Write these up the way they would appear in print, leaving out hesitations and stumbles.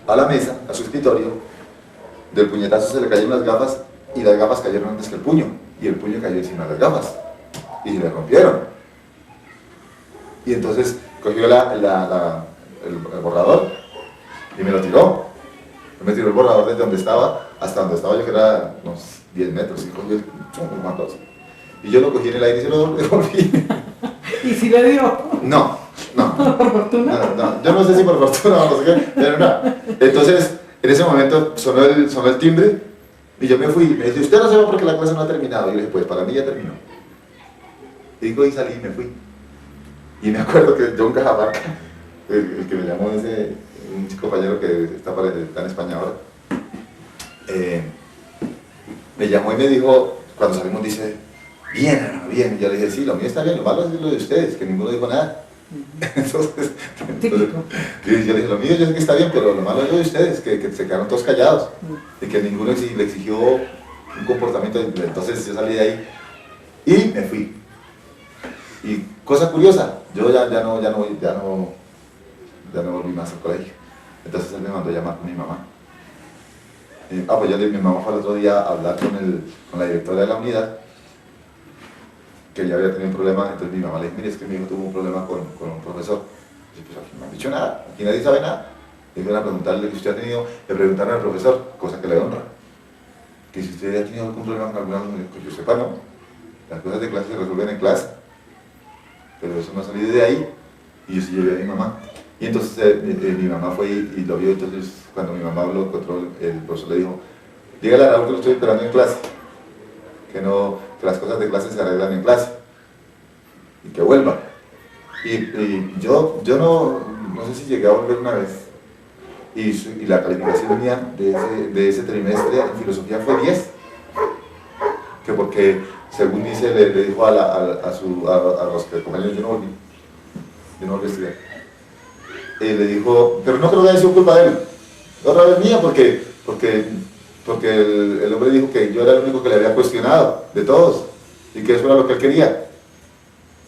a la mesa, a su escritorio, del puñetazo se le cayeron las gafas y las gafas cayeron antes que el puño, y el puño cayó encima de las gafas, y se le rompieron. Y entonces cogió el borrador y me lo tiró. Me tiró el borrador desde donde estaba hasta donde estaba yo, que era unos 10 metros, y cogió un mandazo. Y yo lo cogí en el aire y se lo devolví. ¿Y si le dio? No. ¿Por fortuna? No. Yo no sé si por fortuna o no sé qué, pero no. Entonces, en ese momento sonó el timbre y yo me fui. Me dice, usted no se va porque la clase no ha terminado. Y yo le dije, pues para mí ya terminó. Y digo, y salí y me fui. Y me acuerdo que John Cajamarca, el que me llamó un compañero que está en España ahora, me llamó y me dijo, cuando salimos, dice, bien, hermano, bien. Y yo le dije, sí, lo mío está bien, lo malo es lo de ustedes, que ninguno dijo nada. Entonces yo le dije, lo mío yo sé que está bien, pero lo malo es lo de ustedes, que se quedaron todos callados y que ninguno le exigió un comportamiento. Entonces yo salí de ahí y me fui. Y cosa curiosa, yo ya no volví más al colegio. Entonces él me mandó a llamar con mi mamá. Pues mi mamá fue el otro día a hablar con la directora de la unidad, que ya había tenido un problema. Entonces mi mamá le dijo, mire, es que mi hijo tuvo un problema con un profesor. Y pues aquí no me han dicho nada, aquí nadie sabe nada. Y fueron a preguntarle que usted ha tenido, le preguntaron al profesor, cosa que le honra, que si usted ha tenido algún problema con alguna alumno, que yo sepa no, las cosas de clase se resuelven en clase, pero eso no ha salido de ahí. Y yo sí llevé a mi mamá. Y entonces mi mamá fue y lo vio. Entonces cuando mi mamá lo encontró, el profesor le dijo, dígale a Raúl que lo estoy esperando en clase, que las cosas de clase se arreglan en clase y que vuelva. Y yo no sé si llegué a volver una vez, y la calificación mía de ese trimestre en filosofía fue 10, que porque según dice le dijo a los compañeros, yo no volví a estudiar, le dijo, pero no creo que haya sido culpa de él, otra vez mía, porque el hombre dijo que yo era el único que le había cuestionado de todos, y que eso era lo que él quería,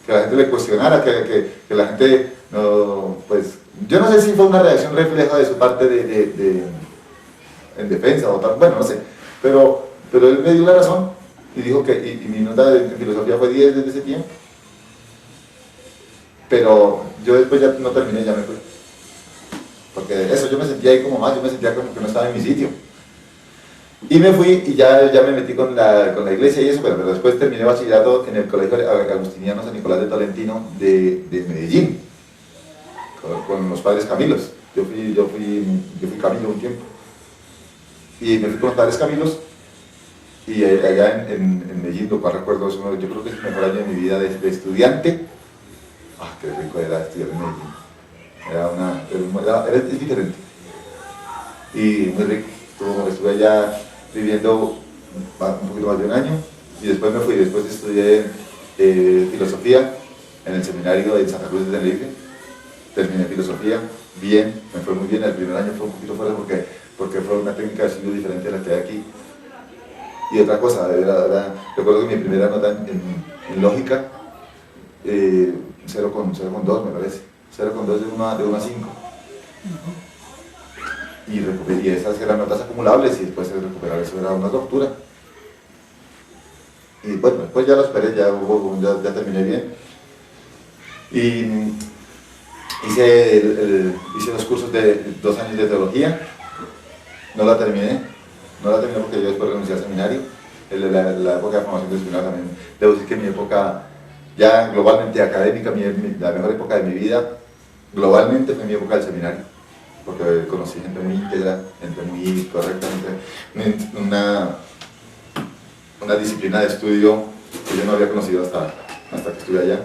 que la gente le cuestionara, que la gente no, pues, yo no sé si fue una reacción refleja de su parte en defensa o tal, bueno, no sé, pero él me dio la razón y dijo que y mi nota de filosofía fue 10 desde ese tiempo, pero yo después ya no terminé, ya me fui, porque eso, yo me sentía ahí como más, yo me sentía como que no estaba en mi sitio. Y me fui y ya me metí con la iglesia y eso, pero después terminé bachillerato en el Colegio Agustiniano San Nicolás de Tolentino de Medellín, con los padres Camilos. Yo fui Camilo un tiempo. Y me fui con los padres Camilos, y allá en Medellín, lo cual recuerdo, yo creo que es el mejor año de mi vida de estudiante. Qué rico era estudiar en Medellín. Es diferente. Y muy rico. Estuve allá viviendo un poquito más de un año, y después me fui. Después estudié filosofía en el seminario de Santa Cruz de Tenerife. Terminé filosofía bien, me fue muy bien. El primer año fue un poquito fuerte porque fue una técnica de estudio diferente a la que hay aquí. Y otra cosa, recuerdo que mi primera nota en lógica, 0,2 me parece, 0,2 de 1 a 5. Y esas eran notas acumulables, y después de recuperar eso era una tortura. Y bueno, después ya lo esperé, ya terminé bien. Y hice los cursos de 2 años de teología. No la terminé porque yo después renuncié al seminario. La época de formación disciplinar también, debo decir que mi época ya globalmente académica, la mejor época de mi vida globalmente fue mi época del seminario, porque conocí gente muy íntegra, gente muy correcta, una disciplina de estudio que yo no había conocido hasta que estuve allá,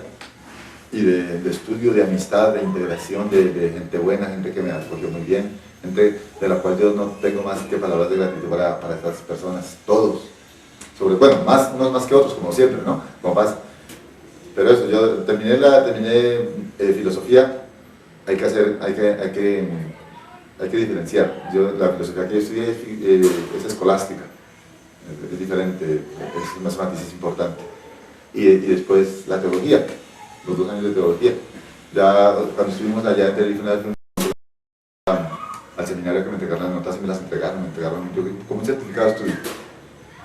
y de estudio, de amistad, de integración, de gente buena, gente que me acogió muy bien, gente de la cual yo no tengo más que palabras de gratitud para estas personas, todos, bueno, unos más que otros, como siempre, ¿no? Como pasa. Pero eso, yo terminé filosofía. Hay que diferenciar. La filosofía que yo estudié es escolástica, es diferente, es más matiz, es importante. Y después la teología, los 2 años de teología. Ya cuando estuvimos allá en Tenerife, al seminario que me entregaron las notas y me las entregaron yo como un certificado de estudio.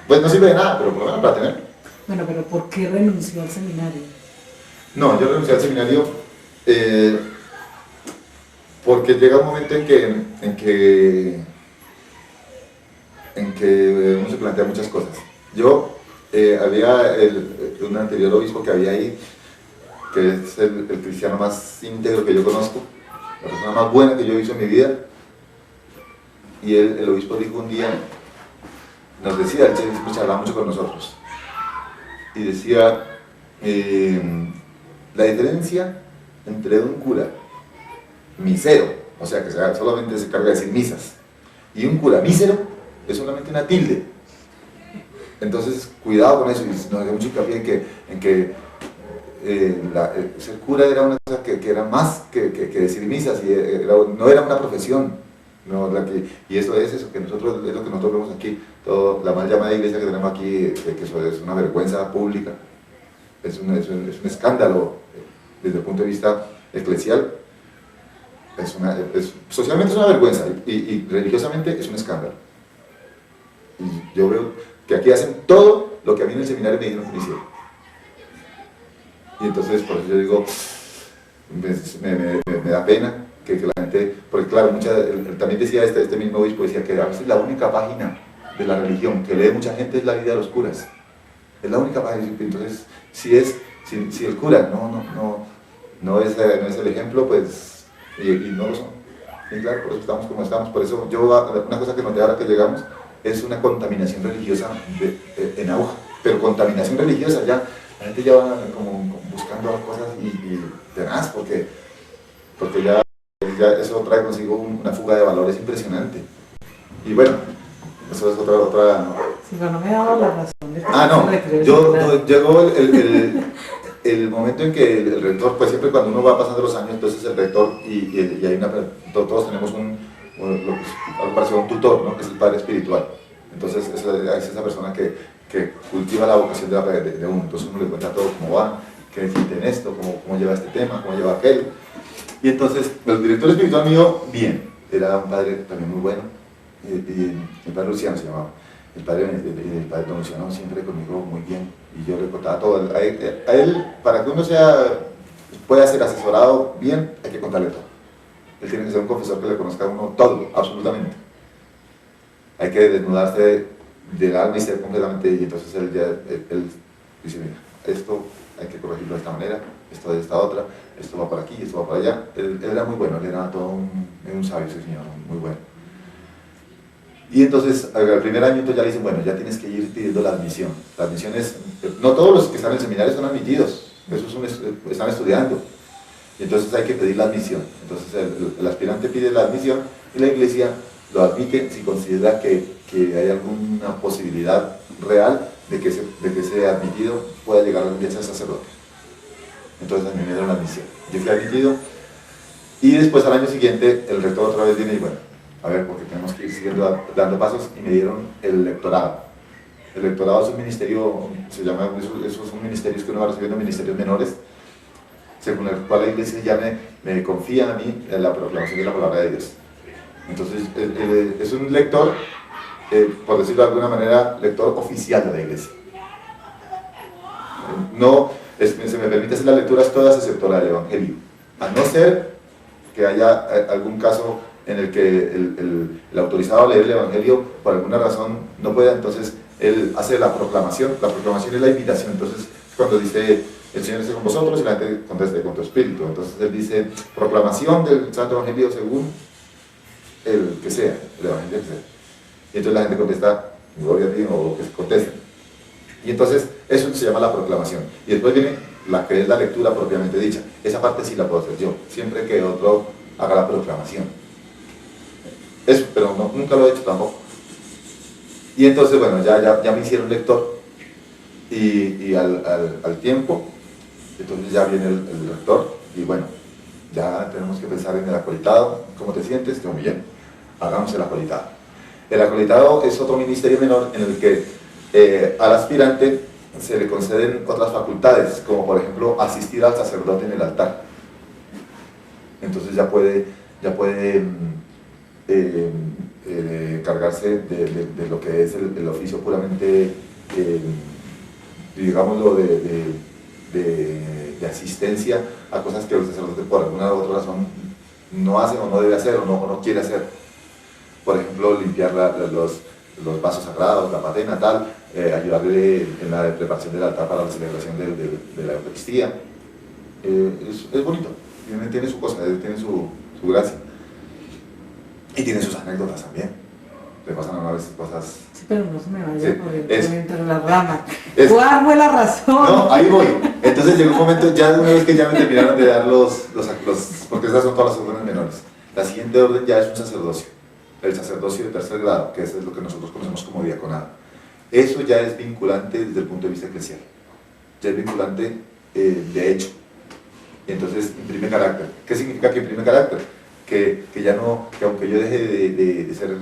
Pues no sirve de nada, pero por lo menos para tener. Bueno, pero ¿por qué renunció al seminario? No, yo renuncié al seminario porque llega un momento en que uno se plantea muchas cosas. Yo, había un anterior obispo que había ahí, que es el cristiano más íntegro que yo conozco, la persona más buena que yo he visto en mi vida, y el obispo dijo un día, nos decía, él siempre charlaba mucho con nosotros, y decía, la diferencia entre un cura misero, o sea que solamente se carga de decir misas, y un cura mísero es solamente una tilde. Entonces, cuidado con eso, y nos dio mucho hincapié en que ser cura era una cosa que era más que decir misas, y no era una profesión. No, y eso es eso, que nosotros, es lo que nosotros vemos aquí, la mal llamada iglesia que tenemos aquí, que eso es una vergüenza pública, es un escándalo desde el punto de vista eclesial, socialmente es una vergüenza, y religiosamente es un escándalo. Y yo veo que aquí hacen todo lo que a mí en el seminario me dijeron que me hicieron. Y entonces, por eso yo digo, me da pena que la gente, porque claro, también decía este mismo obispo, decía que a veces la única página de la religión que lee mucha gente es la vida de los curas. Es la única página. Entonces, si el cura no es el ejemplo, pues, y no lo son. Y claro, por eso estamos como estamos. Por eso una cosa que noté ahora que llegamos, es una contaminación religiosa en auge. Pero contaminación religiosa, ya la gente ya va como buscando cosas y tenaz, porque ya eso trae consigo una fuga de valores impresionante. Y bueno, eso es otra... Sí, pero no me daba la razón de llegó el momento en que el rector, pues siempre cuando uno va pasando los años, entonces el rector, y hay todos tenemos algo parecido a un tutor, ¿no? Que es el padre espiritual. Entonces es esa persona que cultiva la vocación de uno. Entonces uno le cuenta todo cómo va, qué siente en esto, cómo lleva este tema, cómo lleva aquel. Y entonces el director espiritual mío, bien, era un padre también muy bueno, y el padre Luciano se llamaba. El padre Don Luciano siempre conmigo muy bien, y yo le contaba todo. A él, para que uno pueda ser asesorado bien, hay que contarle todo. Él tiene que ser un confesor que le conozca a uno todo, absolutamente. Hay que desnudarse del alma y ser completamente, y entonces él dice, mira, esto hay que corregirlo de esta manera, esto de esta otra, esto va por aquí, esto va por allá. Él era muy bueno, él era todo un sabio, ese señor, muy bueno. Y entonces, al primer año entonces ya le dicen, bueno, ya tienes que ir pidiendo la admisión. La admisión es, no todos los que están en el seminario son admitidos, esos están estudiando. Y entonces hay que pedir la admisión. Entonces el aspirante pide la admisión y la iglesia lo admite si considera que hay alguna posibilidad real de que ese admitido pueda llegar a ser sacerdote. Entonces a mí me dieron la admisión. Yo fui admitido y después al año siguiente el rector otra vez viene y bueno, a ver, porque tenemos que ir siguiendo dando pasos, y me dieron el lectorado. El lectorado es un ministerio, se llama, esos son ministerios que uno va recibiendo, ministerios menores, según el cual la iglesia ya me confía a mí en la proclamación de la palabra de Dios. Entonces, es un lector, por decirlo de alguna manera, lector oficial de la iglesia. No, se me permite hacer las lecturas todas excepto la del Evangelio, a no ser que haya algún caso en el que el autorizado a leer el Evangelio por alguna razón no pueda, entonces él hace la proclamación es la invitación. Entonces cuando dice el Señor esté con vosotros y la gente conteste con tu espíritu, entonces él dice proclamación del Santo Evangelio según el que sea, el Evangelio que sea, y entonces la gente contesta gloria a ti o que se conteste, y entonces eso se llama la proclamación. Y después viene la que es la lectura propiamente dicha. Esa parte sí la puedo hacer yo, siempre que otro haga la proclamación. Eso, pero nunca lo he hecho tampoco. Y entonces, bueno, ya me hicieron lector, y al tiempo, entonces ya viene el lector, y bueno, ya tenemos que pensar en el acolitado. ¿Cómo te sientes? Muy bien, hagamos el acolitado. El acolitado es otro ministerio menor en el que al aspirante se le conceden otras facultades, como por ejemplo asistir al sacerdote en el altar. Entonces ya puede cargarse de lo que es el oficio puramente, digámoslo, de asistencia a cosas que el sacerdote por alguna u otra razón no hace o no debe hacer o no quiere hacer. Por ejemplo, limpiar los vasos sagrados, la patena, tal, ayudarle en la preparación del altar para la celebración de la Eucaristía. Es bonito, tiene su cosa, tiene su gracia. Y tiene sus anécdotas también. Le pasan a veces cosas... Sí, pero no se me vaya Sí, por entre las ramas. ¿Cuál fue la razón? No, ahí voy. Entonces llegó un momento, ya una vez que ya me terminaron de dar porque esas son todas las órdenes menores. La siguiente orden ya es un sacerdocio. El sacerdocio de tercer grado, que es lo que nosotros conocemos como diaconado. Eso ya es vinculante desde el punto de vista eclesial. Ya es vinculante de hecho. Y entonces imprime carácter. ¿Qué significa que imprime carácter? Que ya no, que aunque yo deje de ser,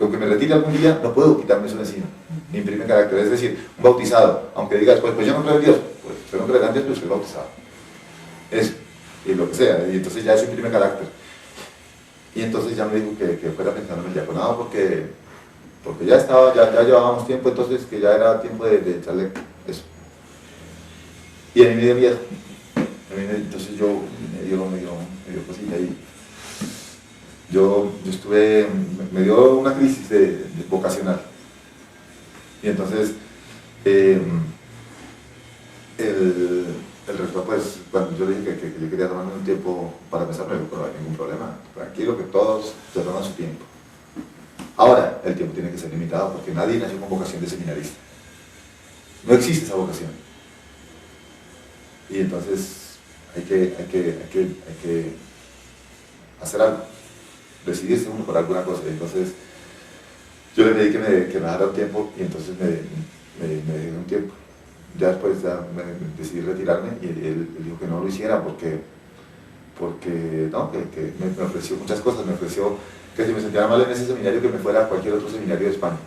aunque me retire algún día, no puedo quitarme eso de encima. Imprime carácter, es decir, un bautizado, aunque diga después, pues yo no creo en Dios, pues yo no creo en Dios, pues soy bautizado. Eso, y lo que sea, y entonces ya eso imprime carácter. Y entonces ya me dijo que fuera pensando en el diaconado porque ya llevábamos tiempo, entonces que ya era tiempo de echarle eso. Y a mí me dio miedo. Entonces me dio cosita ahí. Yo estuve, me dio una crisis vocacional. Y entonces el rector, pues, cuando yo le dije que yo quería tomarme un tiempo para pensar, me dijo, pero no hay ningún problema, tranquilo, que todos se toman su tiempo. Ahora, el tiempo tiene que ser limitado porque nadie nació con vocación de seminarista. No existe esa vocación. Y entonces hay que hacer algo, decidirse uno por alguna cosa. Y entonces yo le pedí que me dejara un tiempo y entonces me dio un tiempo. Ya después me decidí retirarme y él dijo que no lo hiciera porque no, que me ofreció muchas cosas. Me ofreció que si me sentía mal en ese seminario que me fuera a cualquier otro seminario de España,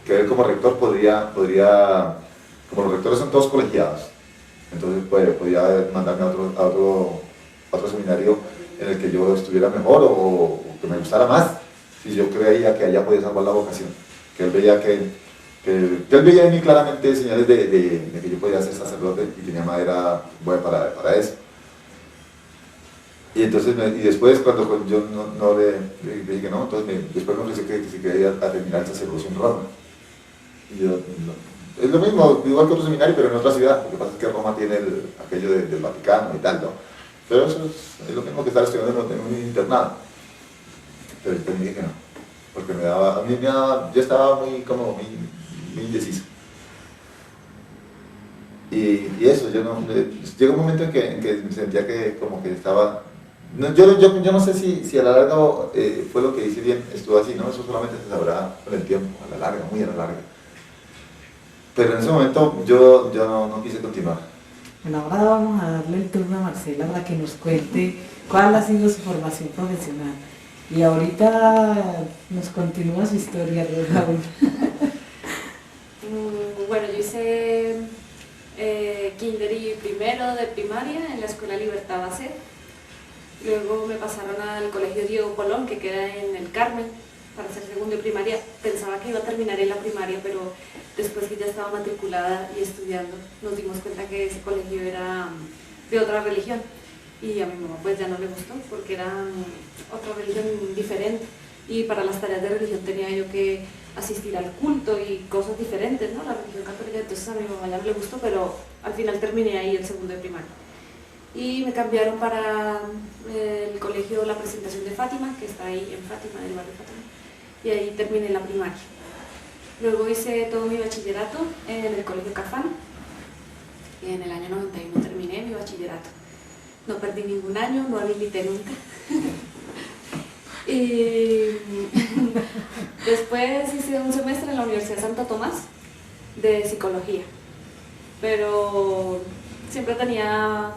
que él como rector podría, como los rectores son todos colegiados, entonces podía mandarme a otro seminario en el que yo estuviera mejor o que me gustara más, si yo creía que allá podía salvar la vocación, que él veía él veía en mí claramente señales de que yo podía ser sacerdote y tenía madera buena para eso. Y entonces, después cuando yo no le dije que no, entonces después me ofreció que si quería terminar el sacerdocio en Roma. Y yo, es lo mismo, igual que otro seminario, pero en otra ciudad. Lo que pasa es que Roma tiene aquello del Vaticano y tal, ¿no? Pero eso es lo mismo que estar estudiando en un internado. Pero después me dije que no, porque yo estaba muy indeciso. Y eso, llegó un momento en que me sentía que como que estaba... No, yo no sé si a la larga fue lo que hice bien, estuvo así, ¿no? Eso solamente se sabrá con el tiempo, a la larga, muy a la larga. Pero en ese momento yo no quise continuar. Bueno, ahora vamos a darle el turno a Marcela para que nos cuente cuál ha sido su formación profesional. Y ahorita nos continúa su historia, Raúl. Bueno, yo hice kinder y primero de primaria en la Escuela Libertad Bacet. Luego me pasaron al Colegio Diego Colón, que queda en el Carmen, para hacer segundo de primaria. Pensaba que iba a terminar en la primaria, pero después que ya estaba matriculada y estudiando, nos dimos cuenta que ese colegio era de otra religión. Y a mi mamá pues ya no le gustó, porque era otra religión diferente. Y para las tareas de religión tenía yo que asistir al culto y cosas diferentes, ¿no? La religión católica, entonces a mi mamá ya no le gustó, pero al final terminé ahí el segundo de primaria. Y me cambiaron para el colegio La Presentación de Fátima, que está ahí en Fátima, en el barrio Fátima, y ahí terminé la primaria. Luego hice todo mi bachillerato en el colegio Cafán, y en el año 91 terminé mi bachillerato. No perdí ningún año, no habilité nunca. Y después hice un semestre en la Universidad Santo Tomás de psicología, pero siempre tenía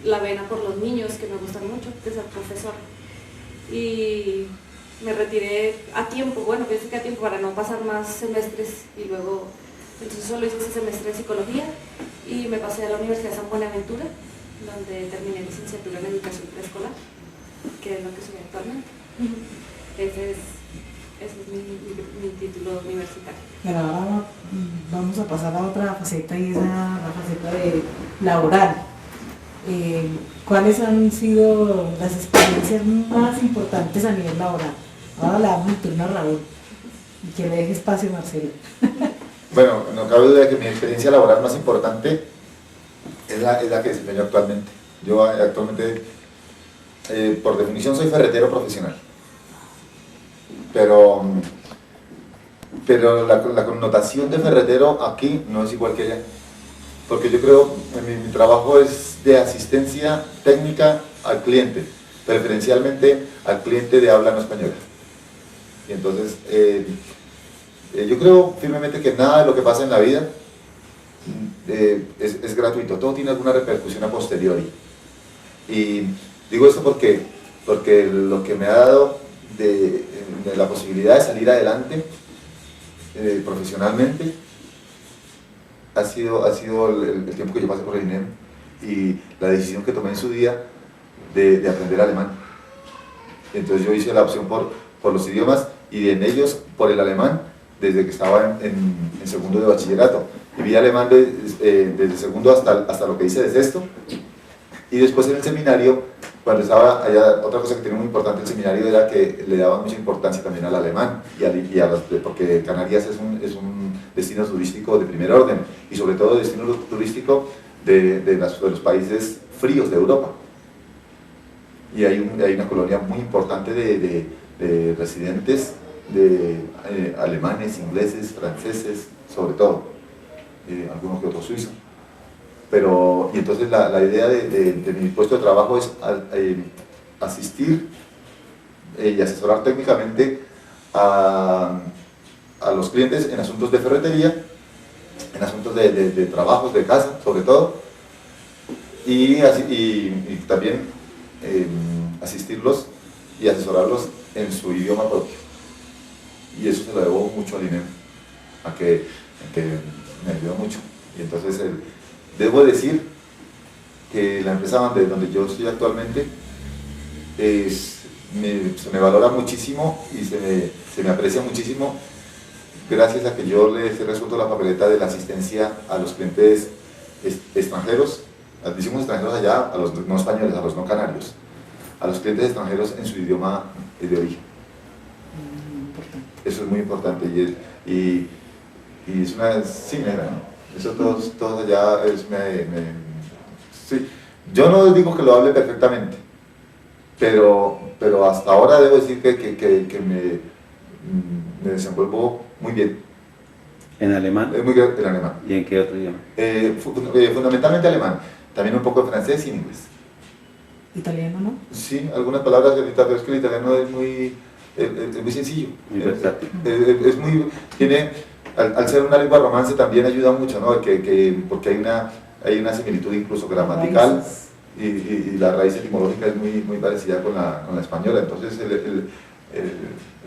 la vena por los niños, que me gustan mucho, de ser profesora. Y me retiré a tiempo, bueno, pienso que a tiempo para no pasar más semestres, y luego, entonces solo hice ese semestre de psicología y me pasé a la Universidad San Buenaventura, donde terminé licenciatura en educación preescolar, que es lo que soy actualmente. Ese es mi título universitario. Pero ahora vamos a pasar a otra faceta y es la faceta de laboral. ¿Cuáles han sido las experiencias más importantes a nivel laboral? Ahora le damos el turno a Raúl y que le deje espacio a Marcelo. Bueno, no cabe duda de que mi experiencia laboral más importante es la que desempeño actualmente. Yo actualmente, por definición, soy ferretero profesional. Pero la connotación de ferretero aquí no es igual que allá. Porque yo creo que mi trabajo es de asistencia técnica al cliente, preferencialmente al cliente de habla no española. Y entonces, yo creo firmemente que nada de lo que pasa en la vida es gratuito, todo tiene alguna repercusión a posteriori. Y digo esto porque lo que me ha dado de la posibilidad de salir adelante profesionalmente ha sido el tiempo que yo pasé por el INEM y la decisión que tomé en su día de aprender alemán. Entonces yo hice la opción por los idiomas y en ellos por el alemán desde que estaba en segundo de bachillerato. Y vi alemán desde segundo hasta lo que hice de sexto. Y después en el seminario, cuando estaba allá, otra cosa que tenía muy importante el seminario era que le daban mucha importancia también al alemán, porque Canarias es un destino turístico de primer orden, y sobre todo destino turístico de los países fríos de Europa. Y hay una colonia muy importante de residentes alemanes, ingleses, franceses, sobre todo, algunos que otros suizos. Y entonces la idea de mi puesto de trabajo es asistir y asesorar técnicamente a los clientes en asuntos de ferretería, en asuntos de trabajos de casa, sobre todo, y también asistirlos y asesorarlos en su idioma propio. Y eso se lo debo mucho al INEM, a que me ayudó mucho. Y entonces debo decir que la empresa donde yo estoy actualmente se me valora muchísimo y se me aprecia muchísimo gracias a que yo les he resuelto la papeleta de la asistencia a los clientes extranjeros, decimos extranjeros allá, a los no españoles, a los no canarios, a los clientes extranjeros en su idioma de origen. Eso es muy importante y es una cimera, ¿no? Eso todos allá sí. Yo no digo que lo hable perfectamente, pero hasta ahora debo decir que me desenvuelvo muy bien. ¿En alemán? Muy bien en alemán. ¿Y en qué otro idioma? Fundamentalmente alemán, también un poco de francés y en inglés. ¿Italiano no? Sí, algunas palabras del italiano, es que el italiano es muy sencillo. Muy versátil. Al ser una lengua romance también ayuda mucho, ¿no? Porque hay una similitud incluso gramatical y la raíz etimológica es muy parecida con la española, entonces el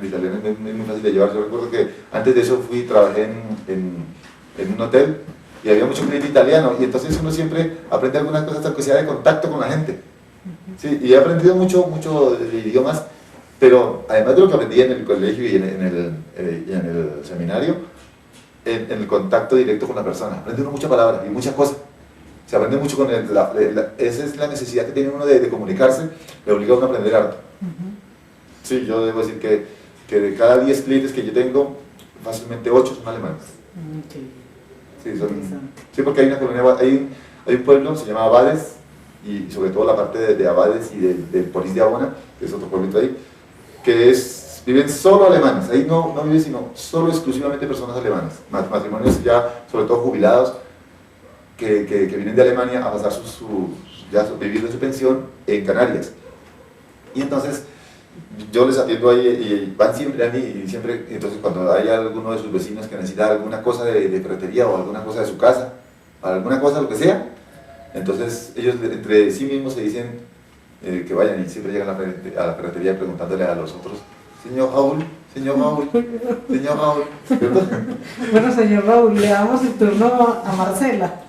italiano es muy fácil de llevar. Yo recuerdo que antes de eso trabajé en un hotel y había mucho cliente italiano y entonces uno siempre aprende algunas cosas hasta que sea de contacto con la gente. Sí, y he aprendido mucho de idiomas, pero además de lo que aprendí en el colegio y en el seminario, en el contacto directo con la persona, aprende uno muchas palabras y muchas cosas. Se aprende mucho con esa es la necesidad que tiene uno de comunicarse, le obliga a uno a aprender harto. Sí, yo debo decir que de cada 10 clientes que yo tengo, fácilmente 8 son alemanes. Sí, porque hay una colonia, hay un pueblo, se llama Abades, y sobre todo la parte de Abades y del Polis de Abona, que es otro pueblito ahí, que viven solo alemanes, ahí no viven sino solo exclusivamente personas alemanas, matrimonios ya, sobre todo jubilados, que vienen de Alemania a pasar vivir de su pensión en Canarias. Y entonces yo les atiendo ahí y van siempre a mí y siempre, entonces cuando hay alguno de sus vecinos que necesita alguna cosa de ferretería o alguna cosa de su casa, alguna cosa, lo que sea, entonces ellos entre sí mismos se dicen que vayan y siempre llegan a la ferretería preguntándole a los otros: señor Raúl, señor Raúl, señor Raúl. Bueno, señor Raúl, le damos el turno a Marcela.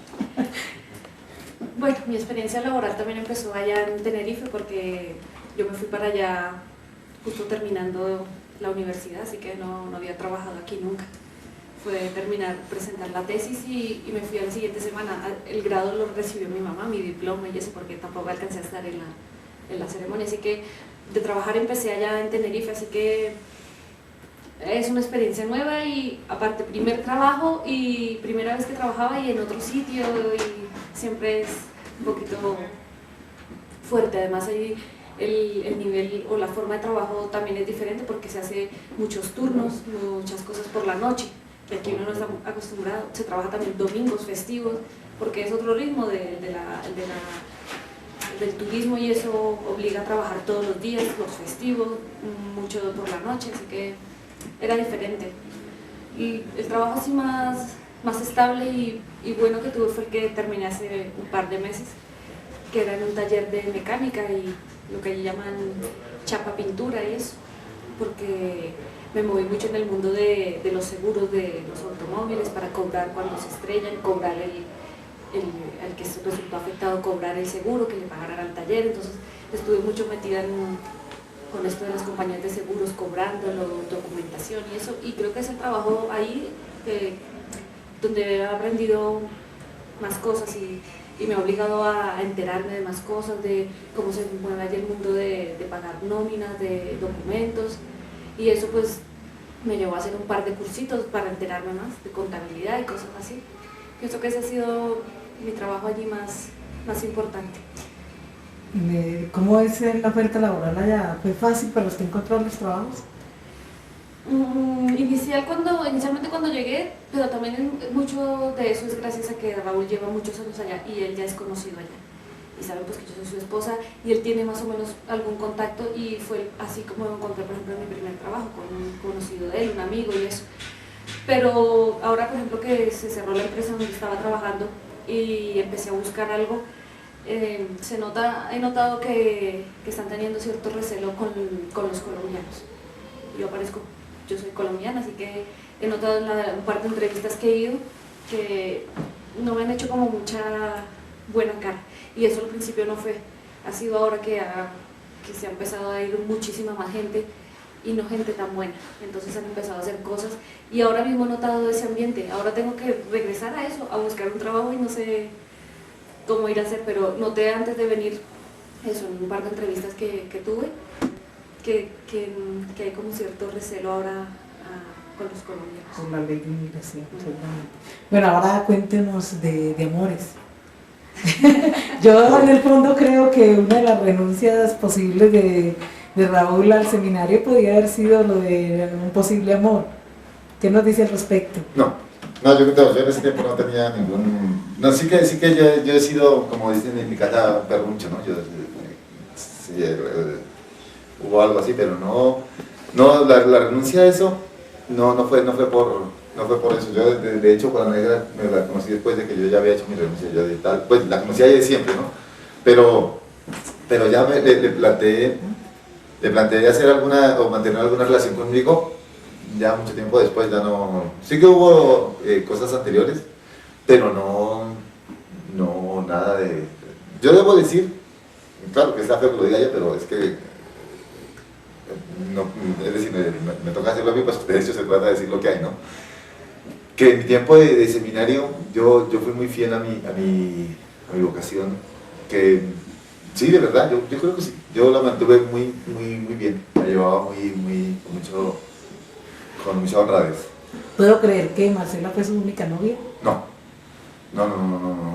Bueno, mi experiencia laboral también empezó allá en Tenerife porque yo me fui para allá justo terminando la universidad, así que no había trabajado aquí nunca. Fue presentar la tesis y me fui a la siguiente semana. El grado lo recibió mi mamá, mi diploma y eso, porque tampoco alcancé a estar en la ceremonia. Así que de trabajar empecé allá en Tenerife, así que es una experiencia nueva y aparte primer trabajo y primera vez que trabajaba y en otro sitio y siempre es un poquito fuerte. Además ahí el nivel o la forma de trabajo también es diferente porque se hace muchos turnos, muchas cosas por la noche. Y aquí uno no está acostumbrado, se trabaja también domingos, festivos, porque es otro ritmo del turismo y eso obliga a trabajar todos los días, los festivos, mucho por la noche, así que era diferente. Y el trabajo así más estable y bueno que tuve fue el que terminé hace un par de meses, que era en un taller de mecánica y lo que llaman chapa pintura y eso, porque me moví mucho en el mundo de los seguros de los automóviles para cobrar cuando se estrellan, cobrar el que se resultó afectado, cobrar el seguro, que le pagaran al taller. Entonces estuve mucho metida con esto de las compañías de seguros, cobrándolo, documentación y eso, y creo que es el trabajo ahí donde he aprendido más cosas y me ha obligado a enterarme de más cosas, de cómo se mueve allí el mundo de pagar nóminas, de documentos, y eso pues me llevó a hacer un par de cursitos para enterarme más de contabilidad y cosas así. Pienso que ese ha sido mi trabajo allí más importante. ¿Cómo es la oferta laboral allá? ¿Fue fácil para los que encontraron los trabajos? Inicialmente cuando llegué, pero también mucho de eso es gracias a que Raúl lleva muchos años allá y él ya es conocido allá. Y saben pues que yo soy su esposa y él tiene más o menos algún contacto y fue así como encontré por ejemplo en mi primer trabajo con un conocido de él, un amigo y eso. Pero ahora por ejemplo que se cerró la empresa donde estaba trabajando y empecé a buscar algo, he notado que están teniendo cierto recelo con los colombianos. Yo soy colombiana, así que he notado en un par de entrevistas que he ido que no me han hecho como mucha buena cara. Y eso al principio no fue, ha sido ahora que se ha empezado a ir muchísima más gente y no gente tan buena. Entonces han empezado a hacer cosas y ahora mismo he notado ese ambiente. Ahora tengo que regresar a eso, a buscar un trabajo y no sé cómo ir a hacer, pero noté antes de venir eso en un par de entrevistas que tuve, que hay como cierto recelo ahora con los colombianos. Con la ley de inmigración, seguramente. Bueno, ahora cuéntenos de amores. Yo en el fondo creo que una de las renuncias posibles de Raúl al seminario podría haber sido lo de un posible amor. ¿Qué nos dice al respecto? No, yo en ese tiempo no tenía ningún... No, sí que yo he sido, como dicen en mi casa, perruncho, ¿no? Hubo algo así, pero no la renuncia a eso no fue por eso. Yo de hecho con la negra me la conocí después de que yo ya había hecho mi renuncia, yo de tal, pues la conocía ella de siempre, ¿no? Pero ya le planteé hacer alguna o mantener alguna relación conmigo ya mucho tiempo después. Ya no, sí que hubo cosas anteriores, pero no nada de... Yo debo decir, claro que está feo que lo diga ella, pero es que no, es decir, me toca hacerlo a mí, pues de hecho se trata de decir lo que hay, ¿no? Que en mi tiempo de seminario yo fui muy fiel a mi vocación, que sí, de verdad, yo creo que sí, yo la mantuve muy bien, la llevaba con mucha honradez. ¿Puedo creer que Marcela fue su única novia? No,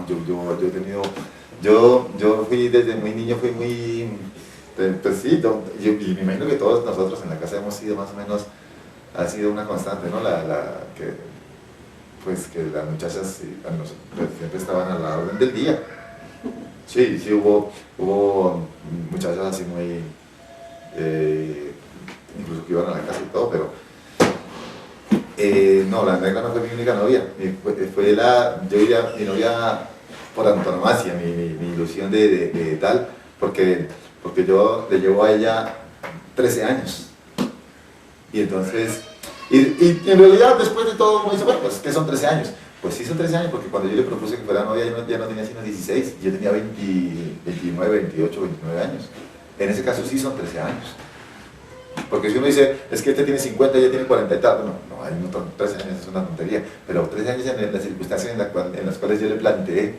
yo he tenido, yo fui desde muy niño, fui muy, pues sí, y me imagino que todos nosotros en la casa hemos sido más o menos, ha sido una constante, ¿no? Que las muchachas pues, siempre estaban a la orden del día. Sí, hubo muchachas así muy, incluso que iban a la casa y todo, pero no, la negra no fue mi única novia, yo diría mi novia por antonomasia, mi ilusión de tal, porque yo le llevo a ella 13 años. Y entonces, y en realidad después de todo uno dice, bueno, pues ¿qué son 13 años? Pues sí son 13 años, porque cuando yo le propuse que fuera novia ya no tenía sino 16, yo tenía 29, 28, 29 años. En ese caso sí son 13 años. Porque si uno dice, es que este tiene 50 y ella tiene 40 y tal, no, no, hay 13 años, es una tontería, pero 13 años en las circunstancias en las cuales yo le planteé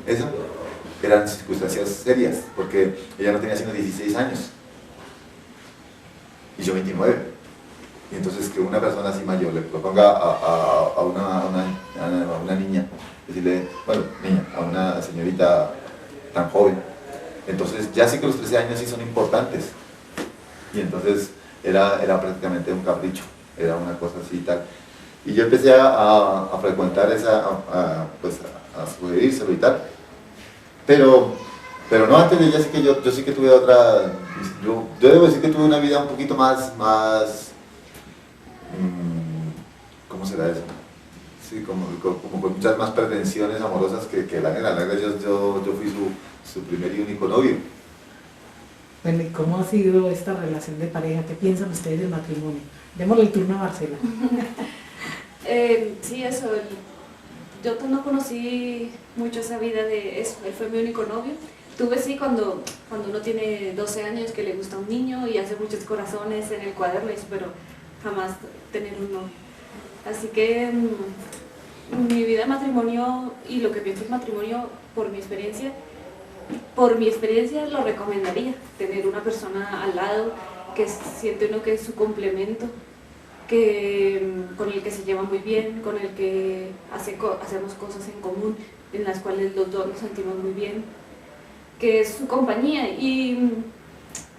eso, eran circunstancias serias, porque ella no tenía sino 16 años, y yo 29. Y entonces que una persona así mayor le proponga a una niña, decirle, bueno, niña, a una señorita tan joven, entonces ya sí que los 13 años sí son importantes. Y entonces era prácticamente un capricho, era una cosa así y tal. Y yo empecé a frecuentar pues a sugerírselo y tal. Pero no, antes de ella sí que yo sí que tuve otra, yo debo decir que tuve una vida un poquito más ¿cómo será eso? Sí, como con muchas más pretensiones amorosas que la negra. Yo fui su primer y único novio. Bueno, ¿y cómo ha sido esta relación de pareja? ¿Qué piensan ustedes del matrimonio? Démosle el turno a Marcela. Sí, eso. Yo no conocí mucho esa vida de eso. Él fue mi único novio. Tuve sí cuando uno tiene 12 años que le gusta un niño y hace muchos corazones en el cuaderno, pero jamás tener un novio. Así que mi vida de matrimonio y lo que pienso del matrimonio, por mi experiencia lo recomendaría. Tener una persona al lado que siente uno que es su complemento, con el que se lleva muy bien, con el que hacemos cosas en común, en las cuales los dos nos sentimos muy bien, que es su compañía. Y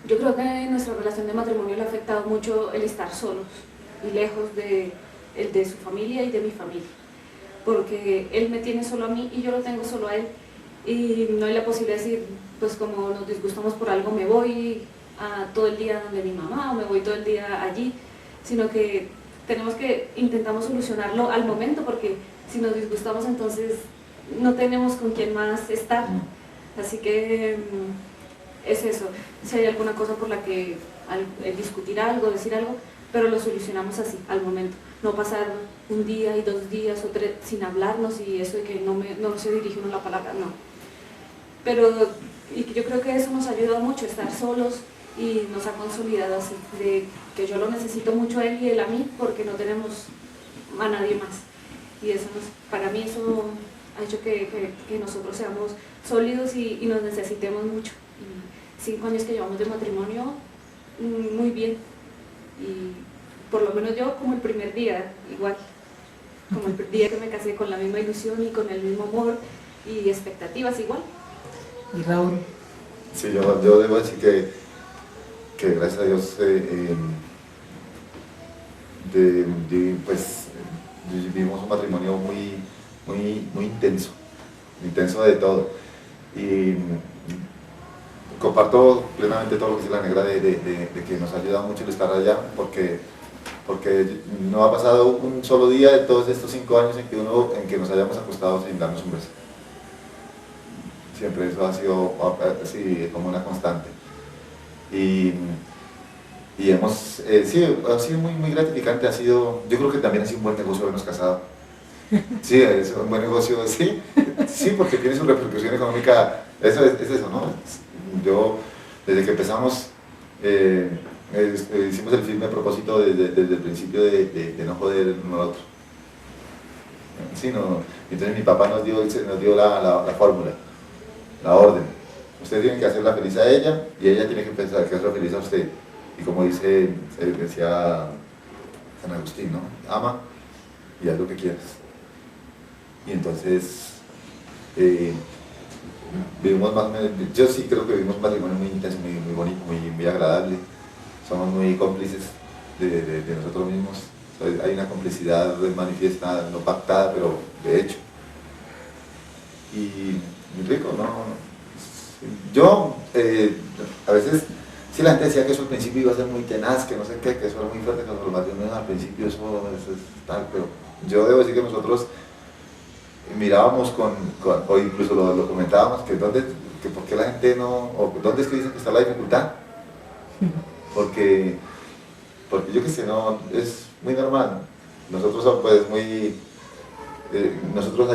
yo creo que en nuestra relación de matrimonio le ha afectado mucho el estar solos y lejos de su familia y de mi familia, porque él me tiene solo a mí y yo lo tengo solo a él, y no hay la posibilidad de decir, pues como nos disgustamos por algo, me voy todo el día donde mi mamá o me voy todo el día allí, sino que intentamos solucionarlo al momento, porque si nos disgustamos entonces no tenemos con quién más estar. Así que es eso. Si hay alguna cosa por la que discutir algo, decir algo, pero lo solucionamos así, al momento. No pasar un día y 2 días o 3 sin hablarnos y eso de que no se dirige uno la palabra, no. Pero yo creo que eso nos ha ayudado mucho, estar solos, y nos ha consolidado así, de que yo lo necesito mucho a él y él a mí, porque no tenemos a nadie más. Y eso para mí eso ha hecho que nosotros seamos sólidos y nos necesitemos mucho. Y 5 años que llevamos de matrimonio, muy bien. Y por lo menos yo, como el primer día, igual. Como el día que me casé, con la misma ilusión y con el mismo amor y expectativas igual. ¿Y Raúl? Sí, yo debo decir que gracias a Dios pues vivimos un matrimonio muy intenso de todo, y comparto plenamente todo lo que dice la negra de que nos ha ayudado mucho el estar allá, porque no ha pasado un solo día de todos estos 5 años en que nos hayamos acostado sin darnos un beso. Siempre eso ha sido así como una constante. Y hemos, sí, ha sido muy gratificante. Yo creo que también ha sido un buen negocio habernos casado. Sí, es un buen negocio, sí, porque tiene su repercusión económica. Eso es eso, ¿no? Yo, desde que empezamos, hicimos el firme propósito desde el principio de no joder uno al otro. Sí, no. Entonces mi papá nos dio la fórmula, la orden. Usted tiene que hacerla feliz a ella y ella tiene que pensar que hacerla feliz a usted. Y como decía San Agustín, ¿no? Ama y haz lo que quieras. Y entonces yo sí creo que vivimos un matrimonio muy intenso, muy bonito, muy agradable. Somos muy cómplices de nosotros mismos. Hay una complicidad manifiesta, no pactada, pero de hecho. Y muy rico, ¿no? Yo, a veces, sí, la gente decía que eso al principio iba a ser muy tenaz, que no sé qué, que eso era muy fuerte, que los matrimonios al principio eso es tal, pero yo debo decir que nosotros mirábamos o incluso lo comentábamos, que por qué la gente no, o dónde es que dicen que está la dificultad, porque yo qué sé, no, es muy normal. Nosotros pues nosotros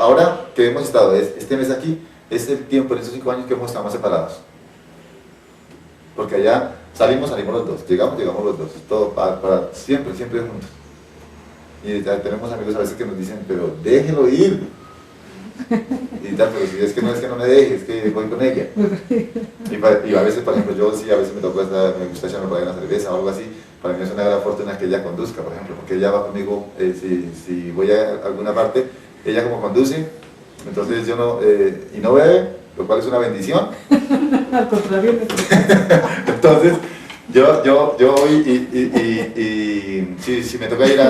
ahora que hemos estado este mes aquí, es el tiempo en estos 5 años que hemos estado más separados, porque allá Salimos los dos, llegamos los dos, todo siempre juntos. Y tenemos amigos a veces que nos dicen, pero déjelo ir. Y tal, pero si es que no me deje, es que voy con ella. Y a veces, por ejemplo, yo sí, a veces me gusta echarme por ahí una cerveza o algo así. Para mí es una gran fortuna que ella conduzca, por ejemplo, porque ella va conmigo, si voy a alguna parte, ella como conduce, entonces yo no, y no bebe, lo cual es una bendición. Al contrario, Entonces, yo voy y si me toca ir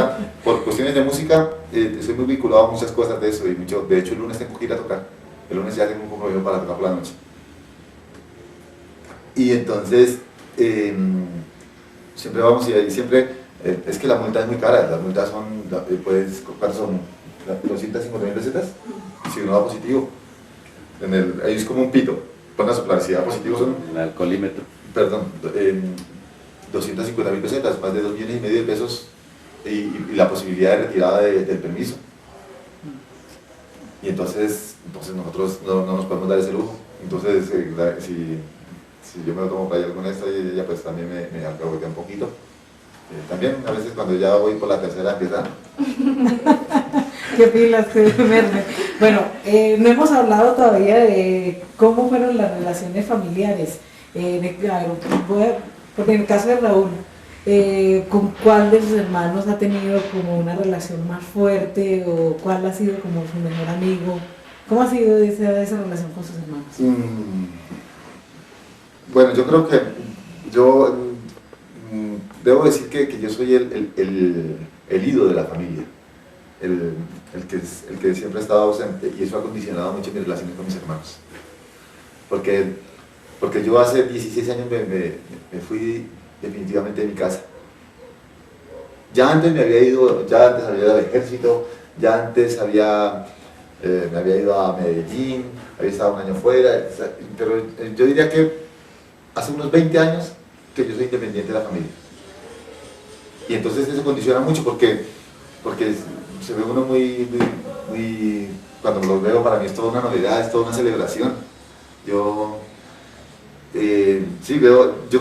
por cuestiones de música, estoy muy vinculado a muchas cosas de eso, y de hecho el lunes tengo que ir a tocar, el lunes ya tengo un compromiso para tocar por la noche. Y entonces, siempre vamos y ahí siempre, es que la multa es muy cara, las multas son, pues, ¿cuántas son? 250.000 pesetas, si uno va positivo. Ahí es como un pito, van a soplar, si da positivo son... El alcoholímetro. Perdón, 250.000 pesetas, más de 2,5 millones de pesos y la posibilidad de retirada del permiso. Y entonces nosotros no nos podemos dar ese lujo. Entonces, si yo me lo tomo para ir alguna esta y ella pues también me alcahuetea un poquito. También a veces cuando ya voy por la tercera empieza. qué pilas, qué verde. Bueno, no hemos hablado todavía de cómo fueron las relaciones familiares. Porque en el caso de Raúl, ¿con cuál de sus hermanos ha tenido como una relación más fuerte o cuál ha sido como su mejor amigo? ¿Cómo ha sido esa relación con sus hermanos? Bueno, yo creo que yo debo decir que yo soy el ídolo de la familia, el que siempre ha estado ausente, y eso ha condicionado mucho mis relaciones con mis hermanos. Porque yo hace 16 años me fui definitivamente de mi casa. Ya antes había ido al ejército, ya antes me había ido a Medellín, había estado un año fuera, pero yo diría que hace unos 20 años que yo soy independiente de la familia. Y entonces eso condiciona mucho porque se ve uno muy, cuando lo veo, para mí es toda una novedad, es toda una celebración. Yo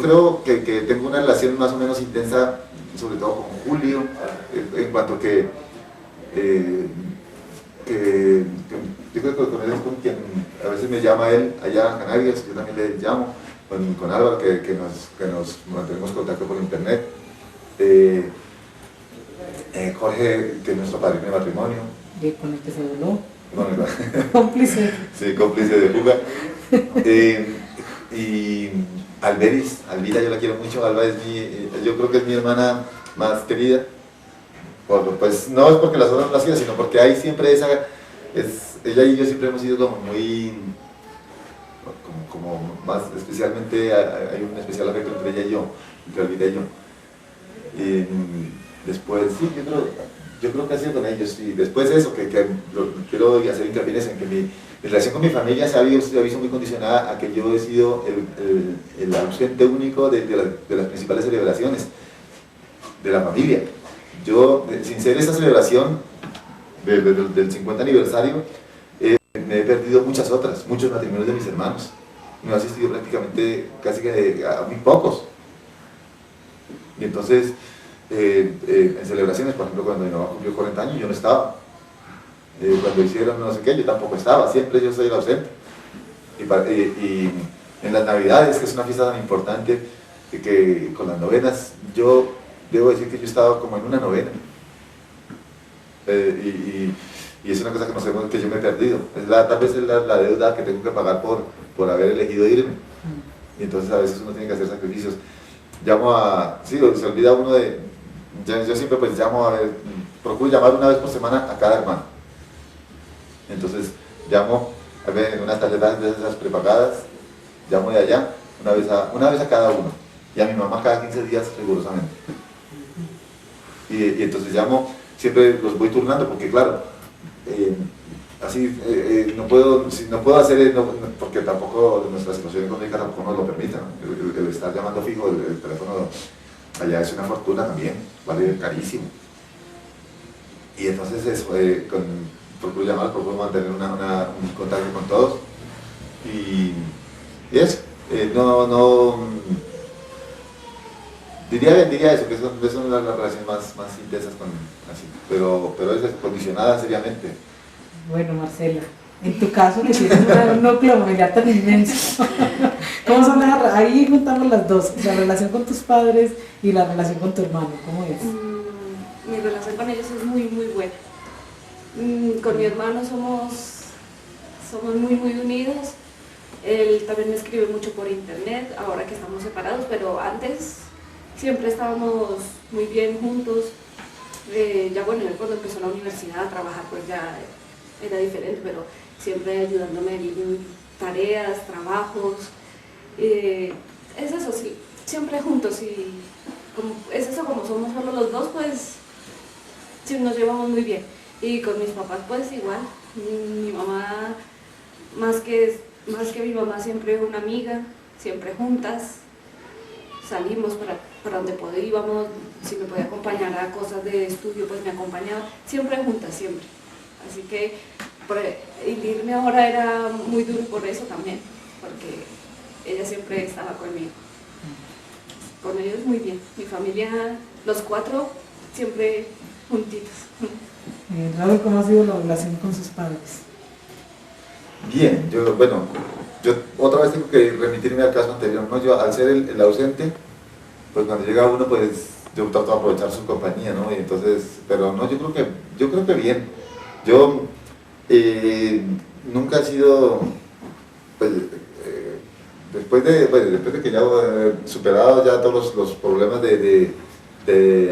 creo que tengo una relación más o menos intensa, sobre todo con Julio, en cuanto que yo creo que con él es con quien a veces me llama él allá en Canarias, yo también le llamo, con Álvaro, que nos mantenemos en contacto por internet, Jorge, que es nuestro padrino de matrimonio. Y con el que se voló. Bueno, Cómplice. Sí, cómplice de fuga. Y Alvira yo la quiero mucho, Alba yo creo que es mi hermana más querida. Pues no es porque las otras no las quiero, sino porque hay siempre ella y yo siempre hemos sido como muy, como más especialmente, hay un especial afecto entre ella y yo, entre Alvira y yo. Y después, sí, yo creo que ha sido con ellos, y después de eso, quiero hacer hincapié en que mi relación con mi familia se ha visto muy condicionada a que yo he sido el ausente único de las principales celebraciones de la familia. Yo, sin ser esa celebración del 50 aniversario, me he perdido muchas otras, muchos matrimonios de mis hermanos. No he asistido prácticamente casi que a muy pocos. Y entonces, en celebraciones, por ejemplo, cuando mi mamá cumplió 40 años, yo no estaba. Cuando hicieron no sé qué, yo tampoco estaba, siempre yo soy el ausente. Y en las Navidades, que es una fiesta tan importante, que con las novenas, yo debo decir que yo he estado como en una novena. Y es una cosa que yo me he perdido. Tal vez es la deuda que tengo que pagar por haber elegido irme. Y entonces a veces uno tiene que hacer sacrificios. Sí, se olvida uno yo siempre pues procuro llamar una vez por semana a cada hermano. Entonces llamo en unas tarjetas de esas prepagadas, llamo de allá, una vez a cada uno, y a mi mamá cada 15 días rigurosamente. Y entonces llamo, siempre los voy turnando, porque claro, así no puedo hacer, porque tampoco nuestra situación económica tampoco nos lo permite, ¿no? El estar llamando fijo, el teléfono allá es una fortuna también, vale carísimo. Y entonces eso, procuro llamar, procuro mantener un contacto con todos, y eso, Diría eso, que son las relaciones más intensas con, así, pero es condicionada seriamente. Bueno, Marcela, en tu caso que tienes un núcleo familiar tan inmenso, ¿cómo son ahí juntamos las dos, la relación con tus padres y la relación con tu hermano, ¿cómo es? Mi relación con ellos es muy, muy buena. Con mi hermano somos muy, muy unidos. Él también me escribe mucho por internet, ahora que estamos separados, pero antes siempre estábamos muy bien juntos. Ya bueno, él cuando empezó la universidad a trabajar pues ya era diferente, pero siempre ayudándome en tareas, trabajos. Es eso, sí, siempre juntos y es eso, como somos solo los dos, pues sí, nos llevamos muy bien. Y con mis papás pues igual, mi mamá más que mi mamá siempre una amiga, siempre juntas, salimos para donde íbamos, si me podía acompañar a cosas de estudio pues me acompañaba, siempre juntas, siempre. Así que el irme ahora era muy duro por eso también, porque ella siempre estaba conmigo. Con ellos muy bien, mi familia, los cuatro, siempre juntitos. Raúl, ¿cómo ha sido la relación con sus padres? Bien, yo otra vez tengo que remitirme al caso anterior, ¿no? Yo al ser el ausente, pues cuando llega uno, pues yo trato de aprovechar su compañía, ¿no? Y entonces, pero no, yo creo que bien. Yo nunca he sido, pues, después de que ya he superado ya todos los problemas de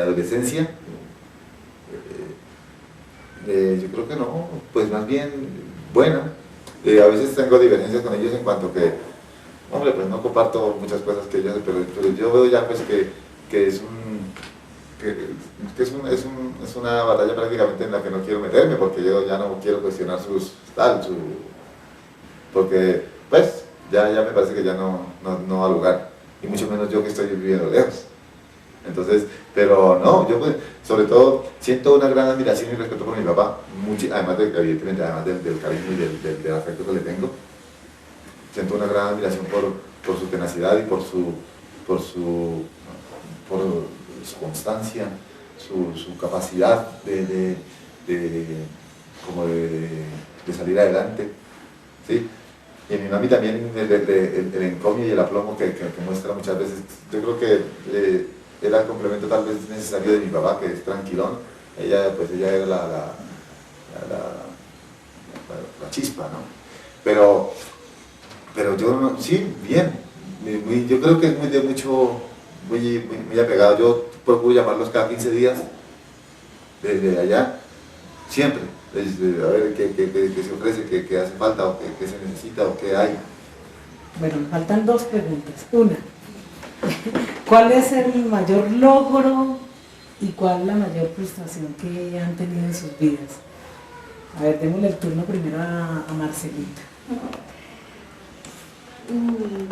adolescencia, yo creo que no, pues más bien, bueno, a veces tengo diferencias con ellos en cuanto que, hombre, pues no comparto muchas cosas que ellos, pero yo veo ya pues que es una batalla prácticamente en la que no quiero meterme, porque yo ya no quiero cuestionar porque pues ya me parece que ya no va a lugar, y mucho menos yo que estoy viviendo lejos. Entonces, pero no, yo pues, sobre todo, siento una gran admiración y respeto por mi papá, además evidentemente, además del cariño y del afecto que le tengo, siento una gran admiración por su tenacidad y por su constancia, su capacidad de salir adelante, ¿sí? Y en mi mami también el encomio y el aplomo que muestra muchas veces. Yo creo que era el complemento tal vez necesario de mi papá, que es tranquilón. Ella era la chispa, ¿no? Pero yo, sí, bien. Yo creo que es muy apegado. Yo procuro llamarlos cada 15 días, desde allá, siempre. A ver qué se ofrece, qué hace falta, o qué se necesita, o qué hay. Bueno, me faltan dos preguntas. Una, ¿cuál es el mayor logro y cuál es la mayor frustración que han tenido en sus vidas? A ver, démosle el turno primero a Marcelita.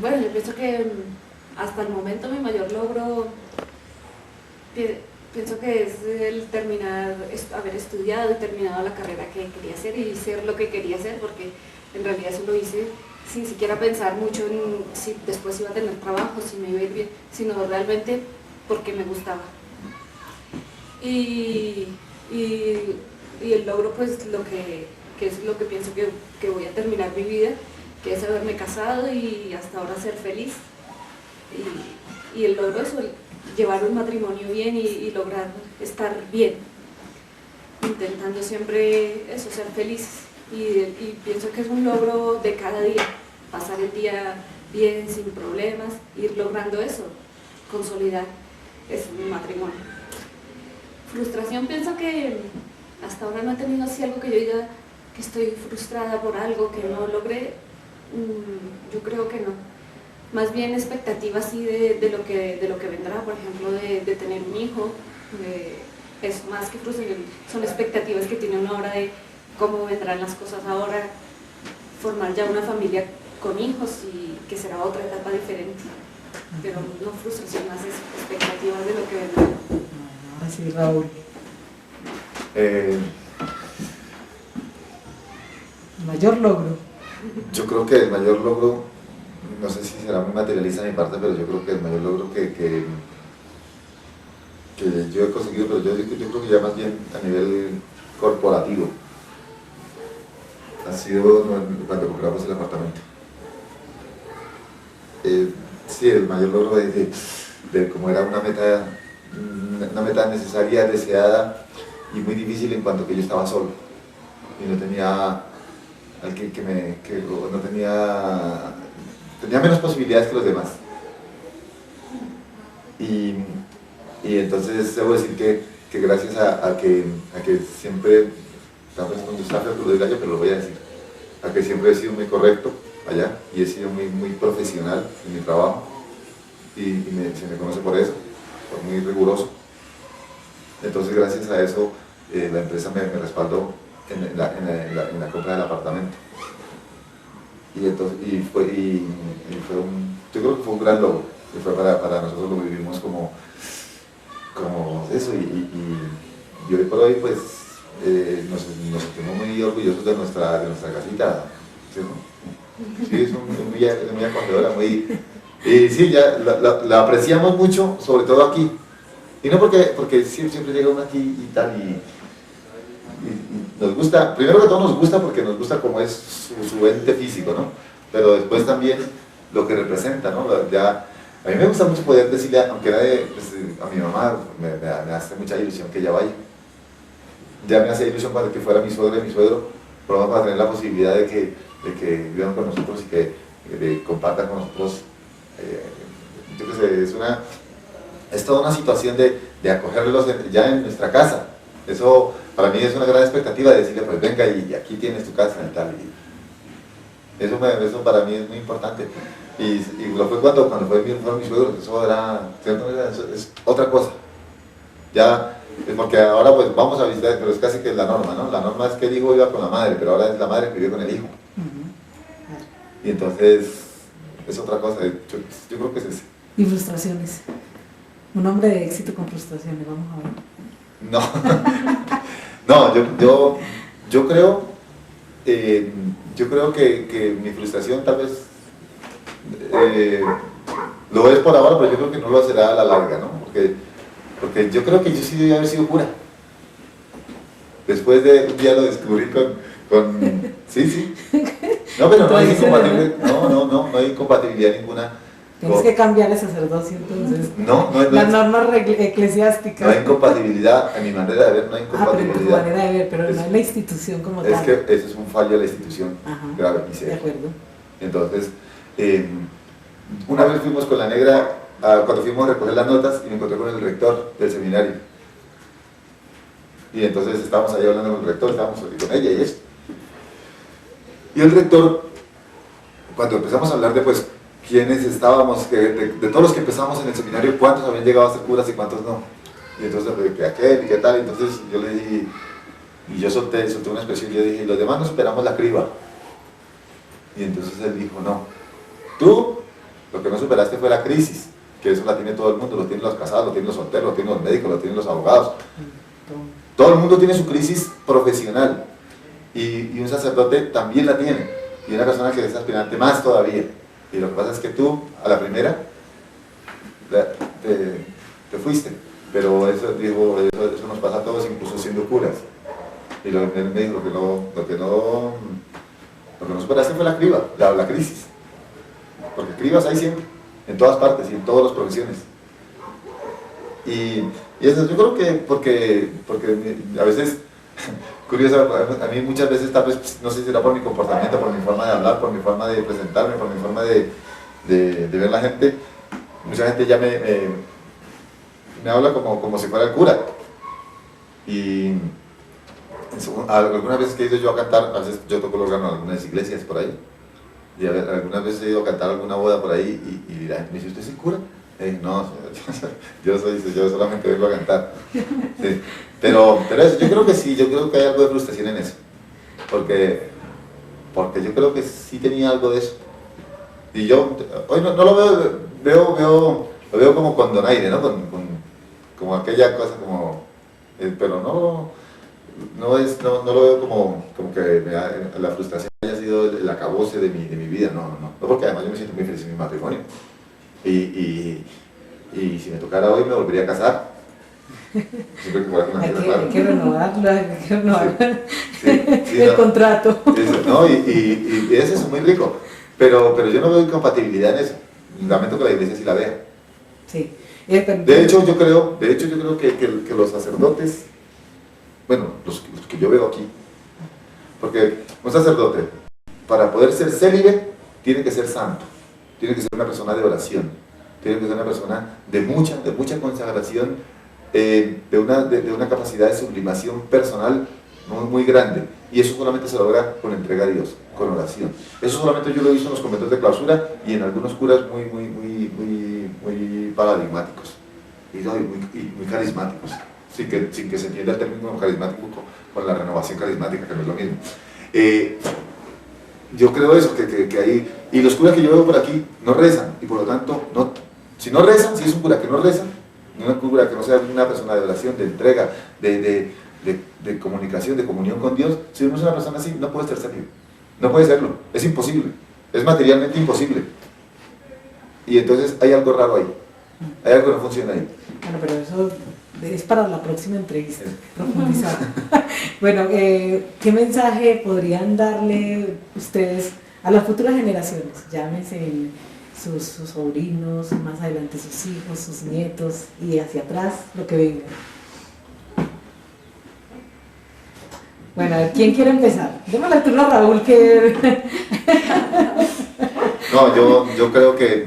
Bueno, yo pienso que hasta el momento mi mayor logro, pienso que es el haber estudiado y terminado la carrera que quería hacer y ser lo que quería hacer, porque en realidad eso lo hice sin siquiera pensar mucho en si después iba a tener trabajo, si me iba a ir bien, sino realmente porque me gustaba. Y el logro, pues lo que es lo que pienso que voy a terminar mi vida, que es haberme casado y hasta ahora ser feliz. Y el logro es llevar un matrimonio bien y lograr estar bien, intentando siempre eso, ser felices. Y pienso que es un logro de cada día, pasar el día bien, sin problemas, ir logrando eso, consolidar un matrimonio. Frustración, pienso que hasta ahora no he tenido así algo que yo diga que estoy frustrada por algo que no logré. Yo creo que no. Más bien expectativas así de lo que vendrá, por ejemplo, de tener un hijo. Es más que frustración, son expectativas que tiene una hora de cómo vendrán las cosas ahora, formar ya una familia con hijos y que será otra etapa diferente. Pero no frustración, más es expectativas de lo que vendrá. Ahora sí, Raúl. Mayor logro. Yo creo que el mayor logro, no sé si será muy materialista de mi parte, pero yo creo que el mayor logro que que yo he conseguido, pero yo creo que ya más bien a nivel corporativo, ha sido cuando compramos el apartamento. Sí, el mayor logro de como era una meta necesaria, deseada y muy difícil en cuanto que yo estaba solo y no tenía alguien no tenía menos posibilidades que los demás. Y entonces debo decir que gracias a que siempre, tal vez cuando está feo que lo diga yo, pero lo voy a decir, a que siempre he sido muy correcto allá y he sido muy profesional en mi trabajo y se me conoce por eso, por muy riguroso. Entonces gracias a eso la empresa me respaldó en la compra del apartamento. Y fue yo creo que fue un gran logro, que fue para nosotros lo vivimos como eso y hoy por hoy pues nos sentimos muy orgullosos de nuestra casita, ¿cierto? Sí, es muy acogedora, y sí, ya la apreciamos mucho, sobre todo aquí, y no porque siempre llega uno aquí y tal, y nos gusta, primero que todo nos gusta porque nos gusta como es su ente físico, ¿no? Pero después también lo que representa, ¿no? A mí me gusta mucho poder decirle, aunque pues, a mi mamá me hace mucha ilusión que ella vaya. Ya me hacía ilusión para que fuera mi suegra y mi suegro, pero para tener la posibilidad de que vivan con nosotros y que compartan con nosotros. Yo qué sé, es toda una situación de acogerlos ya en nuestra casa. Eso para mí es una gran expectativa de decirle, pues venga y aquí tienes tu casa y tal. Y eso para mí es muy importante. Y lo fue cuando fueron mis suegros, eso era, ¿cierto? Es otra cosa. Ya, porque ahora pues vamos a visitar, pero es casi que la norma, ¿no? La norma es que el hijo iba con la madre, pero ahora es la madre que vive con el hijo. Y entonces es otra cosa, yo creo que es ese. Y frustraciones. Un hombre de éxito con frustraciones, vamos a ver. No, yo creo que mi frustración tal vez lo es por ahora, pero yo creo que no lo será a la larga, ¿no? Porque yo creo que yo sí debía haber sido cura. Después de un día lo descubrí con sí. No, pero no hay incompatibilidad, no hay incompatibilidad ninguna. Tienes que cambiar el sacerdocio, entonces. No las normas eclesiásticas. No hay incompatibilidad, en mi manera de ver no hay Pero en tu incompatibilidad. manera de ver, pero no en la institución como tal. Es que eso es un fallo de la institución, grave y serio. De acuerdo. Entonces, una vez fuimos con la negra, cuando fuimos a recoger las notas, y me encontré con el rector del seminario. Y entonces estábamos ahí hablando con el rector, estábamos con ella y eso. Y el rector, cuando empezamos a hablar de pues quiénes estábamos, de todos los que empezamos en el seminario, cuántos habían llegado a ser curas y cuántos no. Y entonces, que aquel y qué tal, entonces yo le dije, y yo solté una expresión, y yo dije, los demás no superamos la criba. Y entonces él dijo, no, tú lo que no superaste fue la crisis, que eso la tiene todo el mundo, lo tienen los casados, lo tienen los solteros, lo tienen los médicos, lo tienen los abogados. Todo el mundo tiene su crisis profesional y un sacerdote también la tiene, y una persona que es aspirante más todavía. Y lo que pasa es que tú, a la primera, te fuiste, pero eso nos pasa a todos, incluso siendo curas. Y él me dijo, lo que no superaste fue la criba, la crisis. Porque cribas hay siempre, en todas partes y en todas las profesiones. Y eso yo creo que porque a veces, curioso, a mí muchas veces tal vez, no sé si será por mi comportamiento, por mi forma de hablar, por mi forma de presentarme, por mi forma de ver la gente, mucha gente ya me habla como si fuera el cura. Y algunas veces que he ido yo a cantar, a veces yo toco el órgano en algunas iglesias por ahí, y algunas veces he ido a cantar alguna boda por ahí y la gente me dice, ¿usted es el cura? No, yo solamente vengo a cantar. Sí. Pero eso, yo creo que sí, yo creo que hay algo de frustración en eso, porque yo creo que sí tenía algo de eso. Y yo hoy no lo veo como con donaire, ¿no? Como aquella cosa como, pero no lo veo como que la frustración haya sido el acabose de mi vida, no, porque además yo me siento muy feliz en mi matrimonio. Y si me tocara hoy me volvería a casar, Siempre que fuera con la Hay claro. que renovarlo, hay que renovar Sí, el no, contrato. no, y es eso, muy rico. Pero yo no veo incompatibilidad en eso. Lamento que la iglesia sí la vea. Sí. De hecho, yo creo que los sacerdotes, bueno, los que yo veo aquí, porque un sacerdote, para poder ser célibe, tiene que ser santo, tiene que ser una persona de oración, tiene que ser una persona de mucha consagración, de una capacidad de sublimación personal muy grande. Y eso solamente se logra con entrega a Dios, con oración. Eso solamente yo lo he visto en los conventos de clausura y en algunos curas muy paradigmáticos y muy carismáticos, sin que se entienda el término carismático con la renovación carismática, que no es lo mismo. Yo creo eso, que ahí, y los curas que yo veo por aquí no rezan, y por lo tanto, si no rezan, si es un cura que no reza, una cura que no sea una persona de oración, de entrega, de comunicación, de comunión con Dios, si no es una persona así, no puede ser serio, no puede serlo, es imposible, es materialmente imposible. Y entonces hay algo raro ahí, hay algo que no funciona ahí. Bueno, pero eso es para la próxima entrevista, profundizar. Bueno, ¿qué mensaje podrían darle ustedes a las futuras generaciones? Llámense sus sobrinos, más adelante sus hijos, sus nietos y hacia atrás lo que venga. Bueno, a ver, ¿quién quiere empezar? Démosle el turno a Raúl, que... No, yo creo que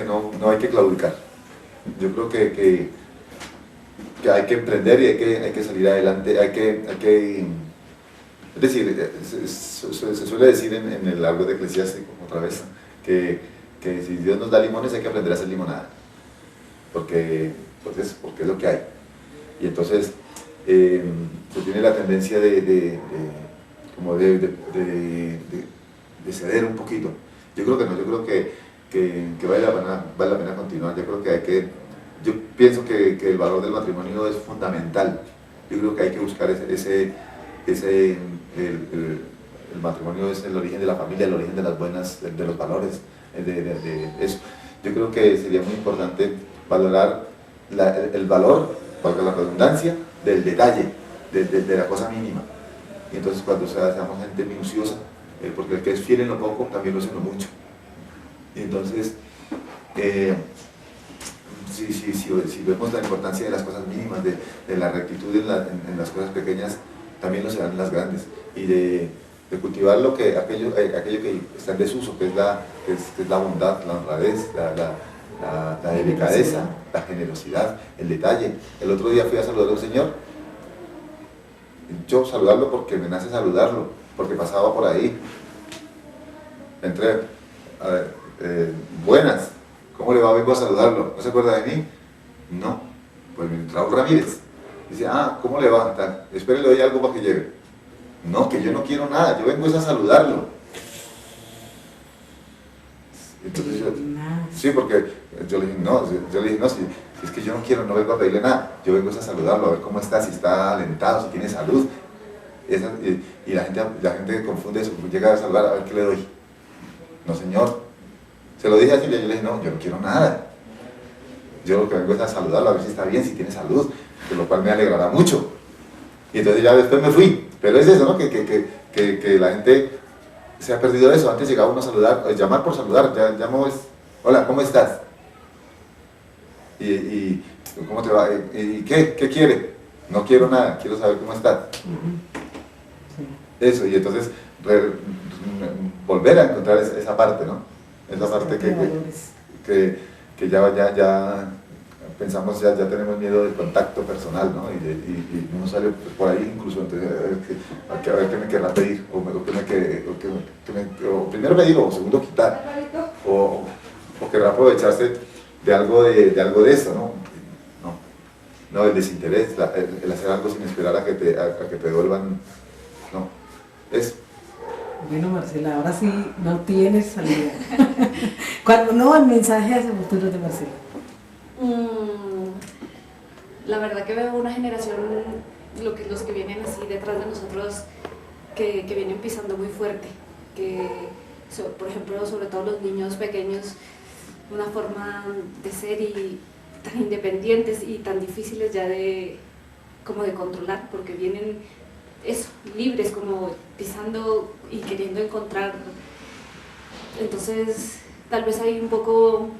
no hay que claudicar. Yo creo que hay que emprender y hay que salir adelante, es decir, se suele decir en el árbol de Eclesiástico, otra vez, que si Dios nos da limones hay que aprender a hacer limonada, porque es lo que hay. Y entonces se tiene la tendencia de ceder un poquito. Yo creo que no, yo creo que vale la pena continuar. Yo creo que yo pienso que el valor del matrimonio es fundamental. Yo creo que hay que buscar el matrimonio es el origen de la familia, el origen de las de los valores, de eso. Yo creo que sería muy importante valorar el valor, valga la redundancia, del detalle, de la cosa mínima. Y entonces cuando seamos gente minuciosa, porque el que es fiel en lo poco también lo es en lo mucho. Y entonces, si vemos la importancia de las cosas mínimas, de la rectitud en las cosas pequeñas, también lo serán en las grandes. Y de cultivar aquello que está en desuso, que es la bondad, la honradez, la delicadeza, la generosidad, el detalle. El otro día fui a saludar a un señor, yo saludarlo porque me nace saludarlo, porque pasaba por ahí. Entré, a ver, buenas, ¿cómo le va? Vengo a saludarlo. ¿No se acuerda de mí? No, pues Raúl Ramírez. Dice, ¿cómo le va? Tal. Espere, le doy algo para que llegue. No, que yo no quiero nada, yo vengo a saludarlo. Entonces sí, porque yo le dije, no, si es que yo no vengo a pedirle nada, yo vengo a saludarlo, a ver cómo está, si está alentado, si tiene salud. Y la gente confunde eso, llega a saludar, a ver qué le doy. No, señor. Se lo dije así y yo le dije, no, yo no quiero nada. Yo lo que vengo es a saludarlo, a ver si está bien, si tiene salud, de lo cual me alegrará mucho. Y entonces ya después me fui. Pero es eso, ¿no? Que la gente se ha perdido eso. Antes llegaba uno a saludar, llamar por saludar, ya llamo es, hola, ¿cómo estás? Y ¿cómo te va? ¿Y qué quiere? No quiero nada, quiero saber cómo estás. Eso, y entonces volver a encontrar esa parte, ¿no? Esa parte que ya pensamos, ya tenemos miedo del contacto personal, ¿no? Y uno sale por ahí incluso entonces, a ver qué me querrá pedir, o primero pedir, o segundo quitar, o querrá aprovecharse de algo de eso, ¿no? No, el desinterés, el hacer algo sin esperar a que te devuelvan, no, es... Bueno, Marcela, ahora sí no tienes salida. Cuando no, el mensaje hacia futuros de Marcela. La verdad que veo una generación, los que vienen así detrás de nosotros, que vienen pisando muy fuerte, por ejemplo, sobre todo los niños pequeños, una forma de ser y tan independientes y tan difíciles ya como de controlar, porque vienen eso, libres, como pisando y queriendo encontrar. Entonces, tal vez hay un poco,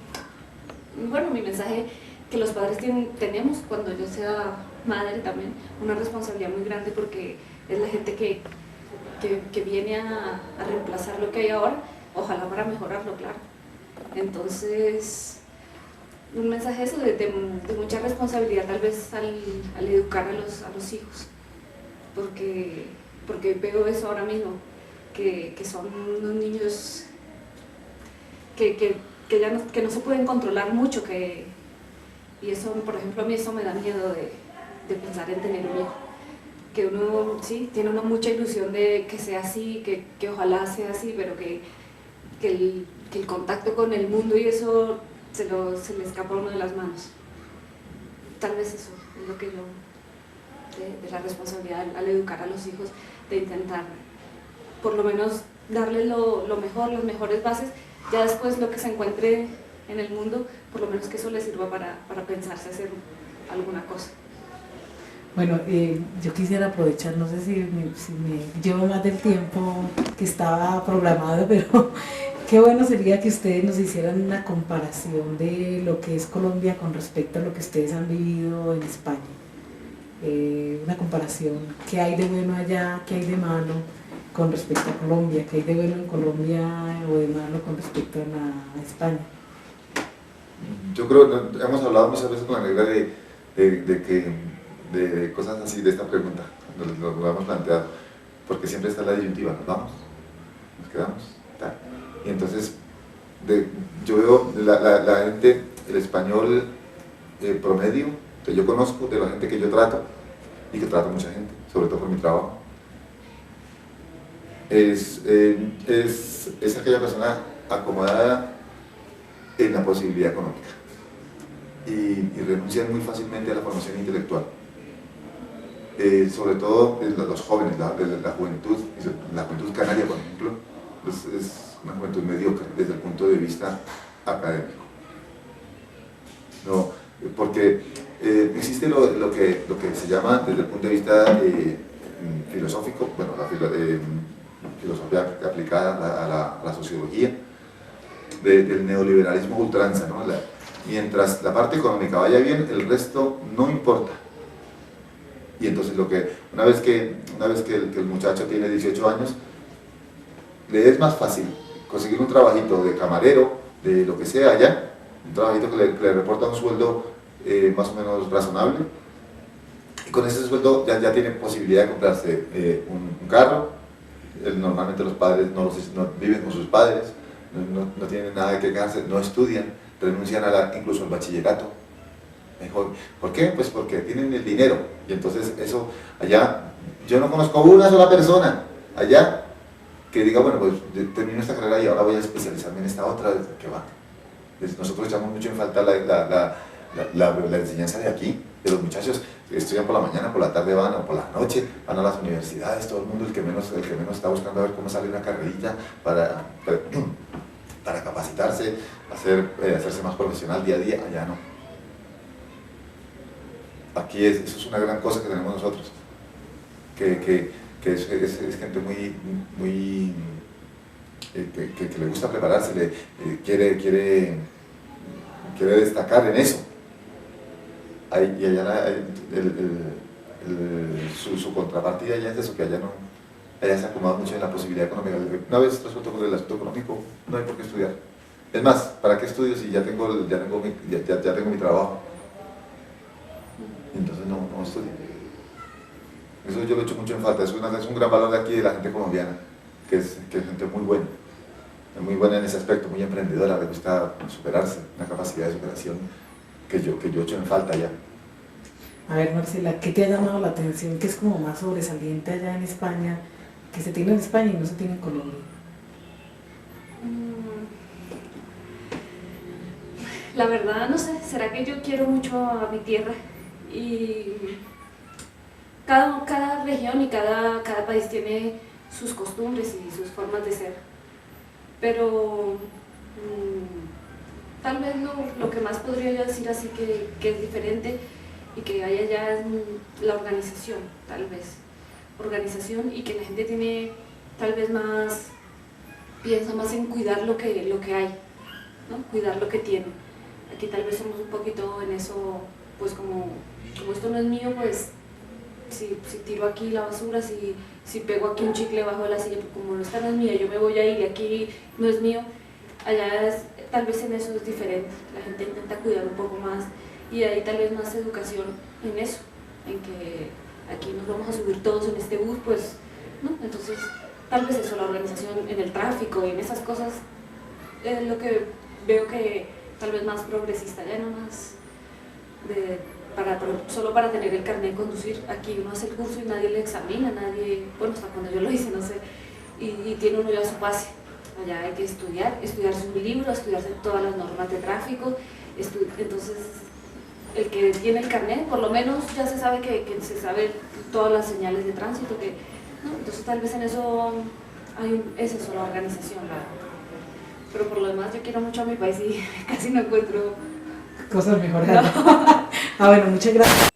bueno, mi mensaje que los padres tenemos, cuando yo sea madre también, una responsabilidad muy grande, porque es la gente que viene a reemplazar lo que hay ahora, ojalá para mejorarlo, claro. Entonces, un mensaje eso de mucha responsabilidad tal vez al educar a los hijos, porque veo eso ahora mismo, que son unos niños que no se pueden controlar mucho, y eso, por ejemplo, a mí eso me da miedo de pensar en tener un hijo, que uno sí tiene una mucha ilusión de que sea así, que ojalá sea así, pero que el contacto con el mundo y eso se le escapa a uno de las manos. Tal vez eso es lo que yo, de la responsabilidad al educar a los hijos, de intentar por lo menos darles lo mejor, las mejores bases, ya después lo que se encuentre en el mundo, por lo menos que eso les sirva para pensarse hacer alguna cosa. Bueno, yo quisiera aprovechar, no sé si me llevo más del tiempo que estaba programado, pero qué bueno sería que ustedes nos hicieran una comparación de lo que es Colombia con respecto a lo que ustedes han vivido en España. Una comparación, qué hay de bueno allá, qué hay de malo con respecto a Colombia, qué hay de bueno en Colombia o de malo con respecto a España. Yo creo que hemos hablado muchas veces con la negra de cosas así, de esta pregunta, lo hemos planteado, porque siempre está la disyuntiva, nos vamos, nos quedamos, tal. Y entonces yo veo la gente, el español promedio que yo conozco, de la gente que yo trato, y que trato mucha gente, sobre todo por mi trabajo, es aquella persona acomodada en la posibilidad económica y renuncian muy fácilmente a la formación intelectual. Sobre todo los jóvenes, la juventud canaria, por ejemplo, es una juventud mediocre desde el punto de vista académico. No, porque existe lo que se llama, desde el punto de vista filosófico, bueno, la filosofía aplicada a la sociología, del neoliberalismo ultranza, ¿no? Mientras la parte económica vaya bien, el resto no importa. Y entonces una vez que el muchacho tiene 18 años, le es más fácil conseguir un trabajito de camarero, de lo que sea allá, un trabajito que le reporta un sueldo más o menos razonable, y con ese sueldo ya tiene posibilidad de comprarse un carro. Normalmente los padres no viven con sus padres, no tienen nada que quejarse, no estudian, renuncian incluso al bachillerato. Mejor. ¿Por qué? Pues porque tienen el dinero, y entonces eso allá, yo no conozco una sola persona allá que diga, bueno, pues termino esta carrera y ahora voy a especializarme en esta otra, que va. Nosotros echamos mucho en falta la enseñanza de aquí, de los muchachos que estudian por la mañana, por la tarde van, o por la noche van a las universidades, todo el mundo, el que menos está buscando a ver cómo sale una carrerita para capacitarse, hacerse más profesional día a día. Allá no. Aquí eso es una gran cosa que tenemos nosotros, que es gente muy que le gusta prepararse, quiere destacar en eso. Y allá su contrapartida ya es eso, que allá se acomoda mucho en la posibilidad económica. Una vez resuelto con el aspecto económico, no hay por qué estudiar. Es más, ¿para qué estudio si ya tengo mi trabajo? Entonces no estudio. Eso yo lo echo mucho en falta. Es un gran valor de aquí de la gente colombiana, que es gente muy buena en ese aspecto, muy emprendedora, le gusta superarse, una capacidad de superación que yo echo en falta allá. A ver, Marcela, ¿qué te ha llamado la atención? ¿Qué es como más sobresaliente allá en España, que se tiene en España y no se tiene en Colombia? La verdad, no sé, ¿será que yo quiero mucho a mi tierra? Y cada región y cada país tiene sus costumbres y sus formas de ser. Pero tal vez lo que más podría yo decir así que es diferente y que hay allá es la organización, tal vez. Organización, y que la gente tiene tal vez más, piensa más en cuidar lo que hay, ¿no? Cuidar lo que tiene. Aquí tal vez somos un poquito en eso, pues como esto no es mío, pues si tiro aquí la basura, si pego aquí un chicle bajo de la silla, pues como esta no es mía, yo me voy a ir y aquí no es mío. Allá tal vez en eso es diferente, la gente intenta cuidar un poco más y hay tal vez más educación en eso, en que aquí nos vamos a subir todos en este bus, pues, ¿no? Entonces, tal vez eso, la organización en el tráfico y en esas cosas, es lo que veo que tal vez más progresista, ya no más solo para tener el carnet de conducir. Aquí uno hace el curso y nadie le examina, nadie, bueno, hasta cuando yo lo hice, no sé, y tiene uno ya su base. Allá hay que estudiarse un libro, estudiarse todas las normas de tráfico, entonces el que tiene el carnet, por lo menos ya se sabe que se sabe todas las señales de tránsito, ¿no? Entonces tal vez en eso es eso, la organización, pero por lo demás yo quiero mucho a mi país y casi no encuentro cosas mejoradas. Ah, bueno, muchas gracias.